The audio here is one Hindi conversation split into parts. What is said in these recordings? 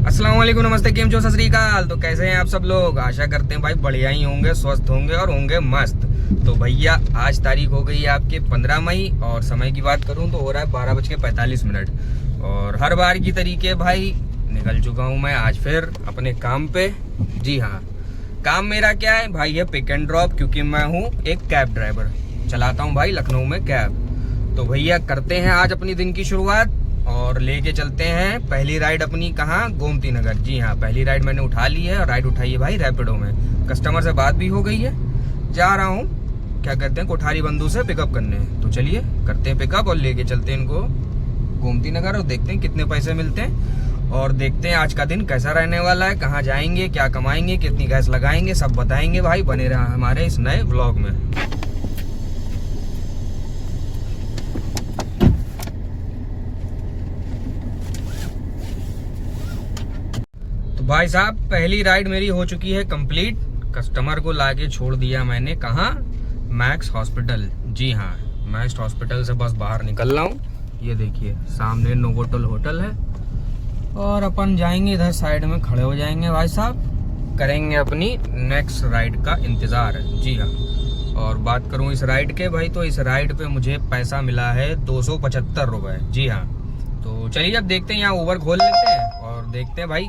अस्सलाम वालेकुम, नमस्ते, केम छो, सत श्री अकाल। तो कैसे हैं आप सब लोग? आशा करते हैं भाई बढ़िया ही होंगे, स्वस्थ होंगे और होंगे मस्त। तो भैया आज तारीख हो गई है आपके 15 मई और समय की बात करूं तो हो रहा है 12:45। और हर बार की तरीके भाई निकल चुका हूं मैं आज फिर अपने काम पे। जी हाँ, काम मेरा क्या है भाई? है पिक एंड ड्रॉप, क्योंकि मैं हूँ एक कैब ड्राइवर, चलाता हूँ भाई लखनऊ में कैब। तो भैया करते हैं आज अपनी दिन की शुरुआत और लेके चलते हैं पहली राइड अपनी। कहाँ? गोमती नगर। जी हाँ, पहली राइड मैंने उठा ली है और राइड उठाई है भाई रैपिडो में। कस्टमर से बात भी हो गई है, जा रहा हूँ क्या कहते हैं कोठारी बंधु से पिकअप करने। तो चलिए करते हैं पिकअप और लेके चलते हैं इनको गोमती नगर और देखते हैं कितने पैसे मिलते हैं और देखते हैं आज का दिन कैसा रहने वाला है, कहाँ जाएंगे, क्या कमाएंगे, कितनी गैस लगाएंगे, सब बताएंगे भाई। बने रहा हमारे इस नए व्लॉग में। भाई साहब पहली राइड मेरी हो चुकी है कंप्लीट। कस्टमर को लाके छोड़ दिया मैंने कहाँ? Max hospital. जी हाँ, मैक्स हॉस्पिटल से बस बाहर निकल रहा हूँ। ये देखिए सामने नोवोटेल होटल है और अपन जाएंगे इधर साइड में खड़े हो जाएंगे भाई साहब, करेंगे अपनी नेक्स्ट राइड का इंतजार। जी हाँ, और बात करूँ इस राइड के भाई तो इस राइड पे मुझे पैसा मिला है 275 रुपए। जी हाँ, तो चलिए अब देखते हैं, यहाँ ऊबर खोल लेते हैं और देखते हैं भाई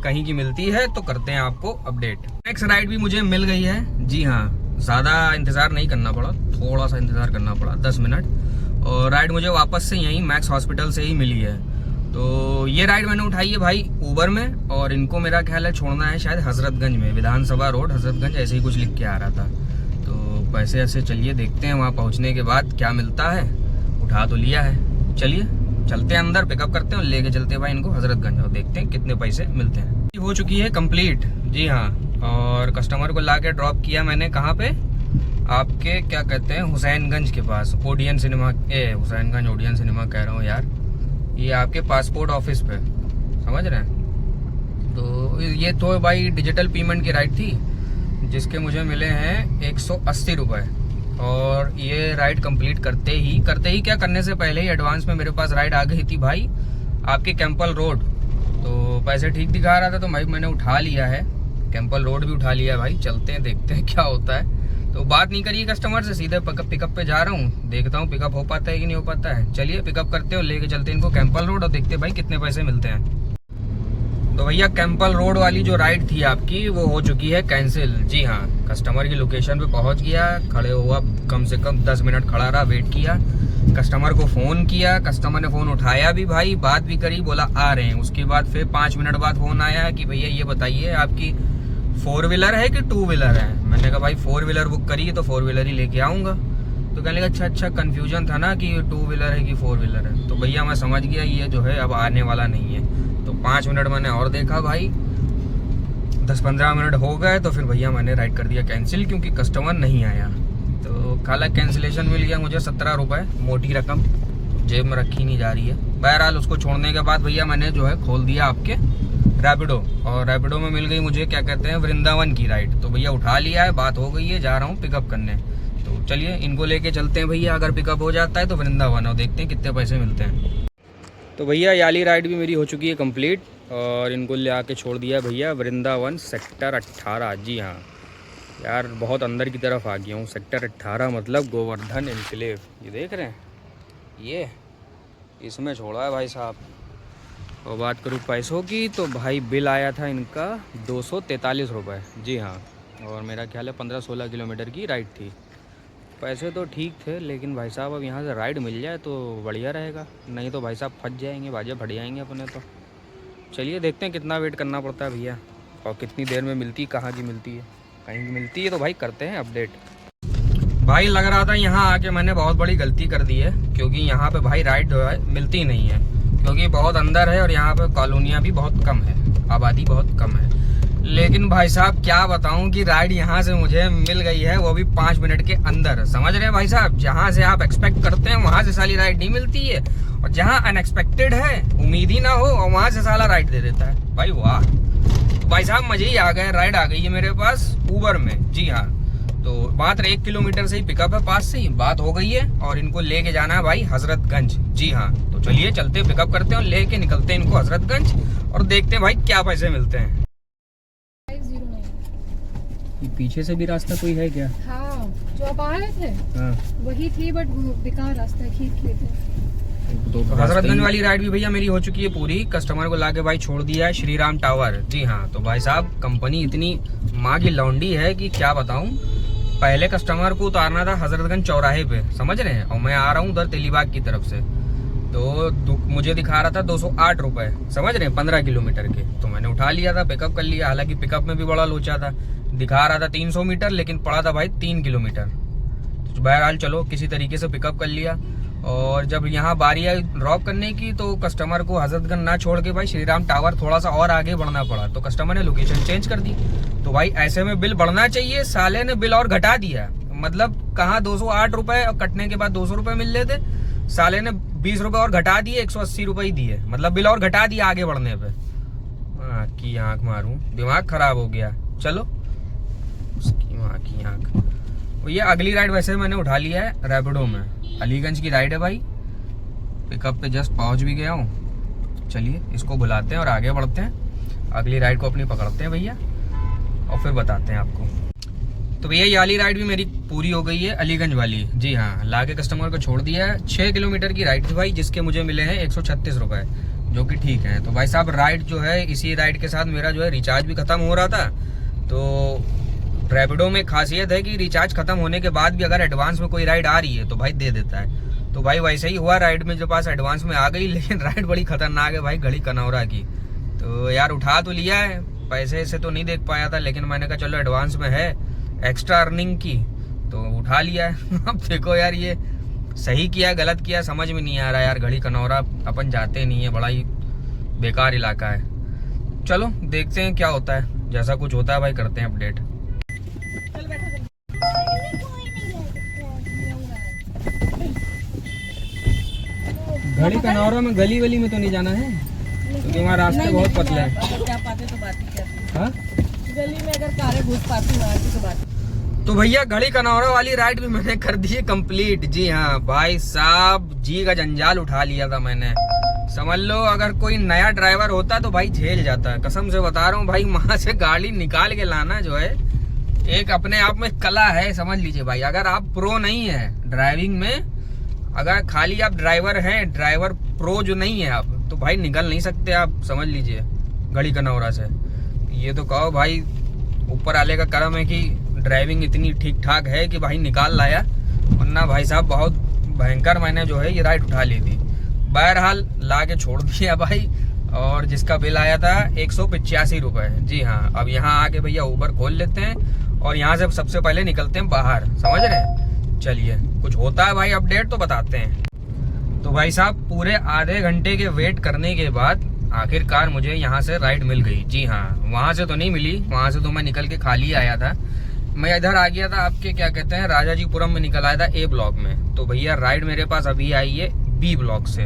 कहीं की मिलती है तो करते हैं आपको अपडेट। नेक्स्ट राइड भी मुझे मिल गई है। जी हाँ, ज़्यादा इंतज़ार नहीं करना पड़ा, थोड़ा सा इंतज़ार करना पड़ा 10 मिनट, और राइड मुझे वापस से यहीं मैक्स हॉस्पिटल से ही मिली है। तो ये राइड मैंने उठाई है भाई ऊबर में और इनको मेरा ख्याल है छोड़ना है शायद हजरतगंज में, विधानसभा रोड हजरतगंज, ऐसे ही कुछ लिख के आ रहा था। तो पैसे ऐसे चलिए देखते हैं वहाँ पहुँचने के बाद क्या मिलता है। उठा तो लिया है, चलिए चलते हैं अंदर, पिकअप करते हैं और लेके चलते हैं भाई इनको हजरतगंज और देखते हैं कितने पैसे मिलते हैं। हो चुकी है कंप्लीट। जी हाँ, और कस्टमर को लाके ड्रॉप किया मैंने कहाँ पे? आपके क्या कहते हैं हुसैनगंज के पास, Odeon cinema. Husainganj Odeon cinema कह रहा हूँ यार, ये आपके पासपोर्ट ऑफिस पे, समझ रहे हैं? तो ये तो भाई डिजिटल पेमेंट की राइड थी जिसके मुझे मिले हैं 180 रुपये। और ये राइड कंप्लीट करते ही क्या करने से पहले ही एडवांस में मेरे पास राइड आ गई थी भाई आपके कैंपल रोड। तो पैसे ठीक दिखा रहा था तो मैंने उठा लिया है, कैंपल रोड भी उठा लिया है भाई। चलते हैं देखते हैं क्या होता है। तो बात नहीं करिए कस्टमर से, सीधे पिकअप पे जा रहा हूँ, देखता हूँ पिकअप हो पाता है कि नहीं हो पाता है। चलिए पिकअप करते हैं और लेके चलते हैं इनको कैंपल रोड और देखते हैं भाई कितने पैसे मिलते हैं। तो भैया कैंपल रोड वाली जो राइड थी आपकी वो हो चुकी है कैंसिल। जी हाँ, कस्टमर की लोकेशन पे पहुंच गया, खड़े हुआ कम से कम 10 मिनट खड़ा रहा, वेट किया, कस्टमर को फ़ोन किया, कस्टमर ने फ़ोन उठाया भी भाई, बात भी करी, बोला आ रहे हैं। उसके बाद फिर 5 मिनट बाद फ़ोन आया कि भैया ये बताइए आपकी 4 व्हीलर है कि 2 व्हीलर है? मैंने कहा भाई 4 व्हीलर बुक करी है तो 4 व्हीलर ही लेके आऊँगा। तो कहने लगा अच्छा कन्फ्यूजन था ना कि 2 व्हीलर है कि 4 व्हीलर है। तो भैया मैं समझ गया ये जो है अब आने वाला नहीं है। तो 5 मिनट मैंने और देखा भाई, 10-15 मिनट हो गए तो फिर भैया मैंने राइड कर दिया कैंसिल, क्योंकि कस्टमर नहीं आया। तो खाला कैंसिलेशन मिल गया मुझे 17 रुपये, मोटी रकम, जेब में रखी नहीं जा रही है। बहरहाल उसको छोड़ने के बाद भैया मैंने जो है खोल दिया आपके रैपिडो, और रैपिडो में मिल गई मुझे क्या कहते हैं वृंदावन की राइड। तो भैया उठा लिया है, बात हो गई है, जा रहा हूँ पिकअप करने। तो चलिए इनको लेके चलते हैं भैया, अगर पिकअप हो जाता है तो वृंदावन, और देखते हैं कितने पैसे मिलते हैं। तो भैया ये वाली राइड भी मेरी हो चुकी है कंप्लीट और इनको ले आके छोड़ दिया भैया वृंदावन सेक्टर 18। जी हाँ यार, बहुत अंदर की तरफ आ गया हूँ। सेक्टर 18 मतलब गोवर्धन एनक्लेव, ये देख रहे हैं, ये इसमें छोड़ा है भाई साहब। और बात करूँ पैसों की तो भाई बिल आया था इनका 243 रुपये। जी हाँ, और मेरा ख्याल है 15-16 किलोमीटर की राइड थी। पैसे तो ठीक थे, लेकिन भाई साहब अब यहाँ से राइड मिल जाए तो बढ़िया रहेगा, नहीं तो भाई साहब फंस जाएंगे, बाजे फट जाएंगे अपने। तो चलिए देखते हैं कितना वेट करना पड़ता है भैया और कितनी देर में मिलती, कहाँ की मिलती है, कहीं की मिलती है तो भाई करते हैं अपडेट। भाई लग रहा था यहाँ आके मैंने बहुत बड़ी गलती कर दी है, क्योंकि यहाँ पे भाई राइड जो है मिलती नहीं है, क्योंकि बहुत अंदर है और यहाँ पे कॉलोनियाँ भी बहुत कम है, आबादी बहुत कम है। लेकिन भाई साहब क्या बताऊं कि राइड यहाँ से मुझे मिल गई है, वो भी 5 मिनट के अंदर। समझ रहे हैं भाई साहब, जहाँ से आप एक्सपेक्ट करते हैं वहाँ से साली राइड नहीं मिलती है, और जहाँ अनएक्सपेक्टेड है, उम्मीद ही ना हो, और वहाँ से साला राइड दे देता है भाई। वाह भाई साहब, मजे ही आ गए, राइड आ गई है मेरे पास ऊबर में। जी हाँ, तो मात्र 1 किलोमीटर से ही पिकअप है, पास से ही बात हो गई है। और इनको लेके जाना है भाई हजरतगंज। जी हाँ, तो चलिए चलते पिकअप करते हैं और लेके निकलते हैं इनको हजरतगंज और देखते हैं भाई क्या पैसे मिलते हैं। पीछे से भी रास्ता कोई है क्या? हाँ, जो आप आए थे हाँ, वही थी, बट बेकार रास्ता खींच लिए थे। तो हजरतगंज वाली राइड भी भैया मेरी हो चुकी है पूरी। कस्टमर को लाके भाई छोड़ दिया है श्री राम टावर। जी हाँ, तो भाई साहब कंपनी इतनी माँ की लौंडी है कि क्या बताऊं। पहले कस्टमर को उतारना था हजरतगंज चौराहे पे, समझ रहे हैं, और मैं आ रहा हूँ उधर तेलीबाग की तरफ से। तो मुझे दिखा रहा था 208 रुपए, समझ रहे हैं, 15 किलोमीटर के। तो मैंने उठा लिया था, पिकअप कर लिया। हालांकि पिकअप में भी बड़ा लोचा था, दिखा रहा था 300 मीटर लेकिन पड़ा था भाई 3 किलोमीटर। तो बहरहाल चलो किसी तरीके से पिकअप कर लिया। और जब यहाँ बारी आई ड्रॉप करने की तो कस्टमर को हजरतगंज ना छोड़ के भाई श्री राम टावर थोड़ा सा और आगे बढ़ना पड़ा। तो कस्टमर ने लोकेशन चेंज कर दी। तो भाई ऐसे में बिल बढ़ना चाहिए, साले ने बिल और घटा दिया। मतलब कहाँ 208 रुपए और कटने के बाद 200 रुपए मिल रहे थे, साले ने 20 रुपए और घटा दिए, 180 रुपए ही दिए। मतलब बिल और घटा दिया आगे बढ़ने पे। की आंख मारूं, दिमाग खराब हो गया। चलो उसकी माँ की आंख। ये अगली राइड वैसे मैंने उठा लिया है रैपिडो में, अलीगंज की राइड है भाई। पिकअप पे जस्ट पहुंच भी गया हूँ। चलिए इसको बुलाते हैं और आगे बढ़ते हैं, अगली राइड को अपनी पकड़ते हैं भैया और फिर बताते हैं आपको। तो भैया ये वाली राइड भी मेरी पूरी हो गई है, अलीगंज वाली। जी हाँ, लाके कस्टमर को छोड़ दिया है। 6 किलोमीटर की राइड थी भाई, जिसके मुझे मिले हैं 136 रुपए, जो कि ठीक है। तो भाई साहब राइड जो है, इसी राइड के साथ मेरा जो है रिचार्ज भी खत्म हो रहा था। तो रैपिडो में खासियत है कि रिचार्ज खत्म होने के बाद भी अगर एडवांस में कोई राइड आ रही है तो भाई दे देता है। तो भाई वैसे ही हुआ, राइड में जो पास एडवांस में आ गई, लेकिन राइड बड़ी खतरनाक है भाई, घड़ी कनौरा की। तो यार उठा तो लिया है, पैसे से तो नहीं देख पाया था, लेकिन मैंने कहा चलो एडवांस में है, एक्स्ट्रा अर्निंग की, तो उठा लिया है। अब देखो यार ये सही किया गलत किया समझ में नहीं आ रहा यार। घड़ी कनौरा अपन जाते नहीं है, बड़ा ही बेकार इलाका है। चलो देखते हैं क्या होता है, जैसा कुछ होता है भाई करते हैं अपडेट। घड़ी कनौरा में गली वली में तो नहीं जाना है, क्योंकि हमारा रास्ते बहुत पतला है। अगर जा पाते तो बात ही क्या, हाँ? गली में अगर कारें घुस पाती तो बात। तो भैया घड़ी कनौरा वाली राइड भी मैंने कर दी है कंप्लीट। जी हाँ भाई साहब, जी का जंजाल उठा लिया था मैंने। समझ लो अगर कोई नया ड्राइवर होता तो भाई झेल जाता है, कसम से बता रहा हूँ भाई। वहां से गाड़ी निकाल के लाना जो है एक अपने आप में कला है, समझ लीजिए भाई। अगर आप प्रो नहीं है ड्राइविंग में, अगर खाली आप ड्राइवर हैं, ड्राइवर प्रो जो नहीं है आप, तो भाई निकल नहीं सकते आप, समझ लीजिए घड़ी कनौरा से। ये तो कहो भाई ऊपर वाले का करम है कि ड्राइविंग इतनी ठीक ठाक है कि भाई निकाल लाया, वरना भाई साहब बहुत भयंकर मैंने जो है ये राइड उठा ली थी। बहरहाल ला के छोड़ दिया भाई, और जिसका बिल आया था 185 रुपए। जी हाँ, अब यहाँ आके भैया ऊबर खोल लेते हैं और यहाँ से सबसे पहले निकलते हैं बाहर, समझ रहे हैं। चलिए कुछ होता है भाई अपडेट तो बताते हैं। तो भाई साहब पूरे आधे घंटे के वेट करने के बाद आखिरकार मुझे यहाँ से राइड मिल गई। जी हाँ, वहाँ से तो नहीं मिली, वहाँ से तो मैं निकल के खाली आया था। मैं इधर आ गया था आपके क्या कहते हैं राजाजीपुरम में, निकल आया था ए ब्लॉक में। तो भैया राइड मेरे पास अभी आई है बी ब्लॉक से,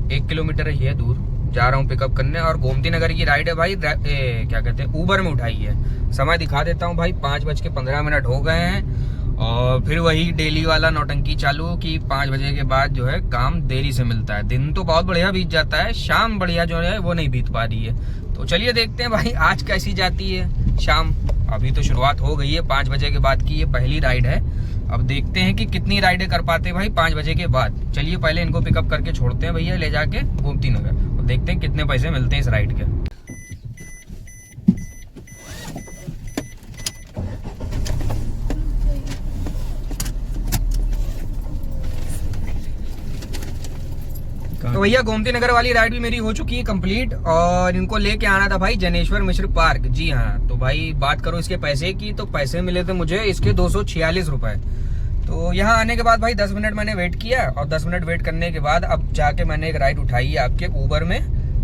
1 किलोमीटर ही है दूर, जा रहा हूँ पिकअप करने। और गोमती नगर की राइड है भाई, क्या कहते हैं ऊबर में उठाई है। समय दिखा देता हूँ भाई, 5:15 हो गए हैं। और फिर वही डेली वाला नौटंकी चालू कि 5 बजे के बाद जो है काम देरी से मिलता है। दिन तो बहुत बढ़िया बीत जाता है, शाम बढ़िया जो है वो नहीं बीत पा रही है। तो चलिए देखते हैं भाई आज कैसी जाती है शाम। अभी तो शुरुआत हो गई है, 5 बजे के बाद की ये पहली राइड है। अब देखते हैं कि कितनी राइडें कर पाते हैं भाई 5 बजे के बाद। चलिए पहले इनको पिकअप करके छोड़ते हैं भैया ले जाके गोमती नगर, और देखते हैं कितने पैसे मिलते हैं इस राइड के। तो भैया गोमती नगर वाली राइड भी मेरी हो चुकी है कंप्लीट, और इनको लेके आना था भाई जनेश्वर मिश्र पार्क। जी हाँ, तो भाई बात करो इसके पैसे की, तो पैसे मिले थे मुझे इसके 246 रुपए। तो यहाँ आने के बाद भाई 10 मिनट मैंने वेट किया, और 10 मिनट वेट करने के बाद अब जाके मैंने एक राइड उठाई है आपके ऊबर में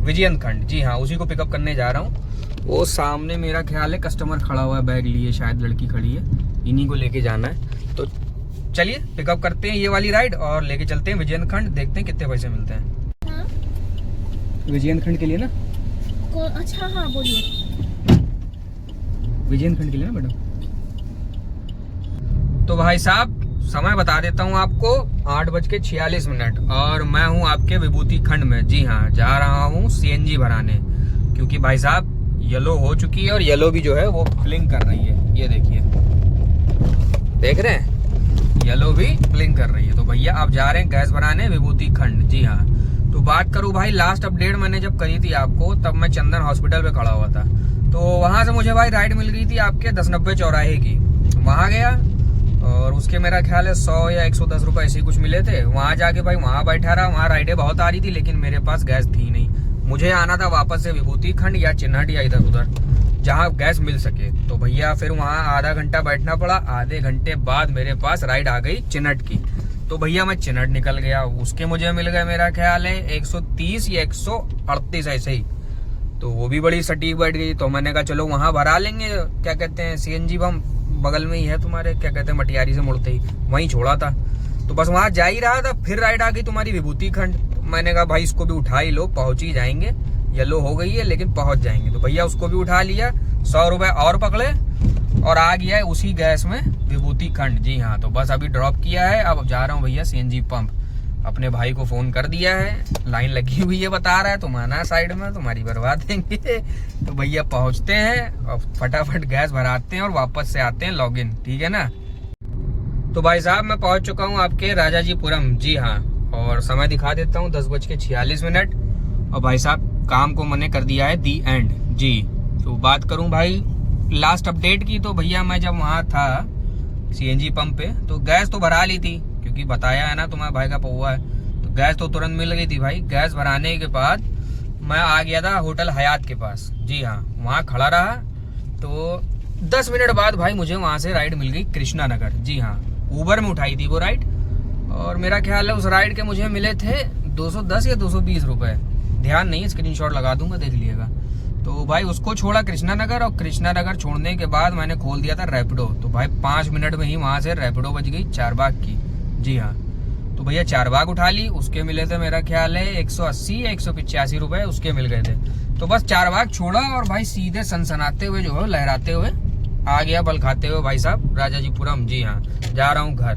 विजयंत खंड। जी हाँ, उसी को पिकअप करने जा रहा हूँ। वो सामने मेरा ख्याल है कस्टमर खड़ा हुआ है, बैग लिए, शायद लड़की खड़ी है, इन्हीं को लेके जाना है। तो चलिए पिकअप करते हैं ये वाली राइड और लेके चलते हैं विजयंत खंड, देखते हैं कितने पैसे मिलते हैं। विजयंत खंड के लिए ना? अच्छा हाँ बोलिए। विजयंत खंड के लिए ना मैडम? तो भाई साहब समय बता देता हूँ आपको, 8:46 और मैं हूँ आपके विभूति खंड में। जी हाँ, जा रहा हूँ सीएनजी भराने, क्योंकि भाई साहब येलो हो चुकी है और येलो भी जो है वो ब्लिंक कर रही है। ये देखिए, देख रहे हैं, येलो भी ब्लिंक कर रही है। तो भैया आप जा रहे हैं गैस भराने विभूति खंड। जी हाँ, तो बात करूँ भाई, लास्ट अपडेट मैंने जब करी थी आपको, तब मैं चंदन हॉस्पिटल पे खड़ा हुआ था। तो वहां से मुझे भाई राइड मिल गई थी आपके 1090 चौराहे की। वहां गया और उसके मेरा ख्याल है 100 या 110 रुपए ऐसे कुछ मिले थे। वहां जाके भाई वहां बैठा रहा, वहां राइडें बहुत आ रही थी, लेकिन मेरे पास गैस थी नहीं। मुझे आना था वापस से विभूति खंड या चिन्हट या इधर उधर जहाँ गैस मिल सके। तो भैया फिर वहाँ आधा घंटा बैठना पड़ा। आधे घंटे बाद मेरे पास राइड आ गई चिन्हट की। तो भैया मैं चिन्हट निकल गया। उसके मुझे मिल गए मेरा ख्याल है 130 या 138 ऐसे ही। तो वो भी बड़ी सटीक बैठ गई। तो मैंने कहा चलो वहाँ भरा लेंगे, क्या कहते हैं सीएनजी पंप बगल में ही है तुम्हारे, क्या कहते हैं मटियारी से मुड़ते ही, वहीं छोड़ा था। तो बस वहाँ जा ही रहा था, फिर राइड आ गई तुम्हारी विभूति खंड। मैंने कहा भाई इसको भी उठा ही लो, पहुंच ही जाएंगे। येलो हो गई है लेकिन पहुंच जाएंगे। तो भैया उसको भी उठा लिया, 100 रुपए और पकड़े और आ गया है उसी गैस में विभूति खंड। जी हाँ, तो बस अभी ड्रॉप किया है, अब जा रहा हूँ भैया सीएनजी पंप। अपने भाई को फोन कर दिया है, लाइन लगी हुई है, बता रहा है तुम आना साइड में, तुम्हारी बर्बाद देंगे। तो भैया पहुंचते हैं और फटाफट गैस भराते हैं और वापस से आते हैं लॉगिन, ठीक है ना। तो भाई साहब मैं पहुंच चुका हूं आपके राजाजीपुरम। जी हाँ, और समय दिखा देता हूं 10:46 और भाई साहब काम को मैंने कर दिया है दी एंड। जी, तो बात करूं भाई लास्ट अपडेट की, तो भैया मैं जब वहां था सीएनजी पंप पे तो गैस तो भरा ली थी, क्योंकि बताया है ना तुम्हारे भाई का पौवा है। तो गैस तो तुरंत मिल गई थी भाई। गैस भराने के बाद मैं आ गया था होटल हयात के पास। जी हाँ, वहाँ खड़ा रहा। तो 10 मिनट बाद भाई मुझे वहाँ से राइड मिल गई कृष्णा नगर। जी हाँ, ऊबर में उठाई थी वो राइड, और मेरा ख्याल है उस राइड के मुझे मिले थे 210 या 220 रुपए, ध्यान नहीं, स्क्रीनशॉट लगा दूंगा, देख लीजिएगा। तो भाई उसको छोड़ा कृष्णा नगर, और कृष्णा नगर छोड़ने के बाद मैंने खोल दिया था रैपिडो। तो भाई 5 मिनट में ही वहाँ से रैपिडो बज गई चारबाग की। जी हाँ, तो भैया चारबाग उठा ली, उसके मिले थे मेरा ख्याल है 180 या 185 रुपए उसके मिल गए थे। तो बस चारबाग छोड़ा और भाई सीधे सनसनाते हुए जो है लहराते हुए आ गया, बल खाते हुए भाई साहब राजाजीपुरम। जी हाँ, जा रहा हूँ घर।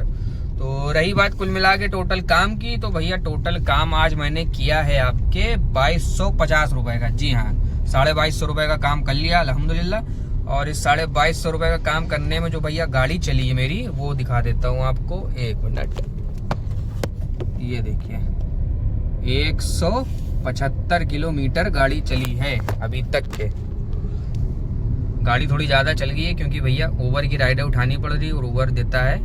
तो रही बात कुल मिला के टोटल काम की, तो भैया टोटल काम आज मैंने किया है आपके 2250 रुपए का। जी हाँ, 2250 रुपए का काम कर लिया अल्हम्दुलिल्लाह। और इस 2250 रुपए का काम करने में जो भैया गाड़ी चली है मेरी, वो दिखा देता हूँ आपको, 1 मिनट। ये देखिए 175 किलोमीटर गाड़ी चली है अभी तक के। गाड़ी थोड़ी ज्यादा चल गई है क्योंकि भैया ओवर की राइडें उठानी पड़ रही है और ओवर देता है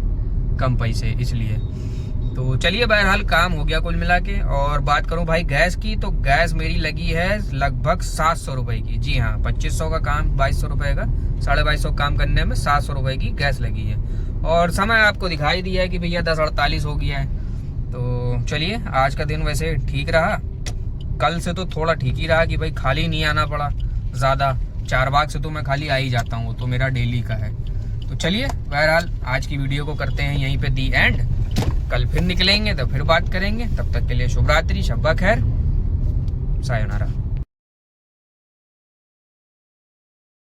कम पैसे, इसलिए। तो चलिए बहरहाल काम हो गया कुल मिला के। और बात करूं भाई गैस की, तो गैस मेरी लगी है लगभग 700 रुपए की। जी हाँ, 2500 का काम 2200 रुपए का, 2250 काम करने में 700 रुपए की गैस लगी है। और समय आपको दिखाई दिया है कि भैया 10:48 हो गया है। तो चलिए आज का दिन वैसे ठीक रहा, कल से तो थोड़ा ठीक ही रहा कि भाई खाली नहीं आना पड़ा ज़्यादा। चारबाग से तो मैं खाली आ ही जाता हूँ, वो तो मेरा डेली का है। तो चलिए बहरहाल आज की वीडियो को करते हैं यहीं पे दी एंड। कल फिर निकलेंगे तो फिर बात करेंगे, तब तक के लिए शुभ रात्रि, शब्बा खैर, सायोनारा।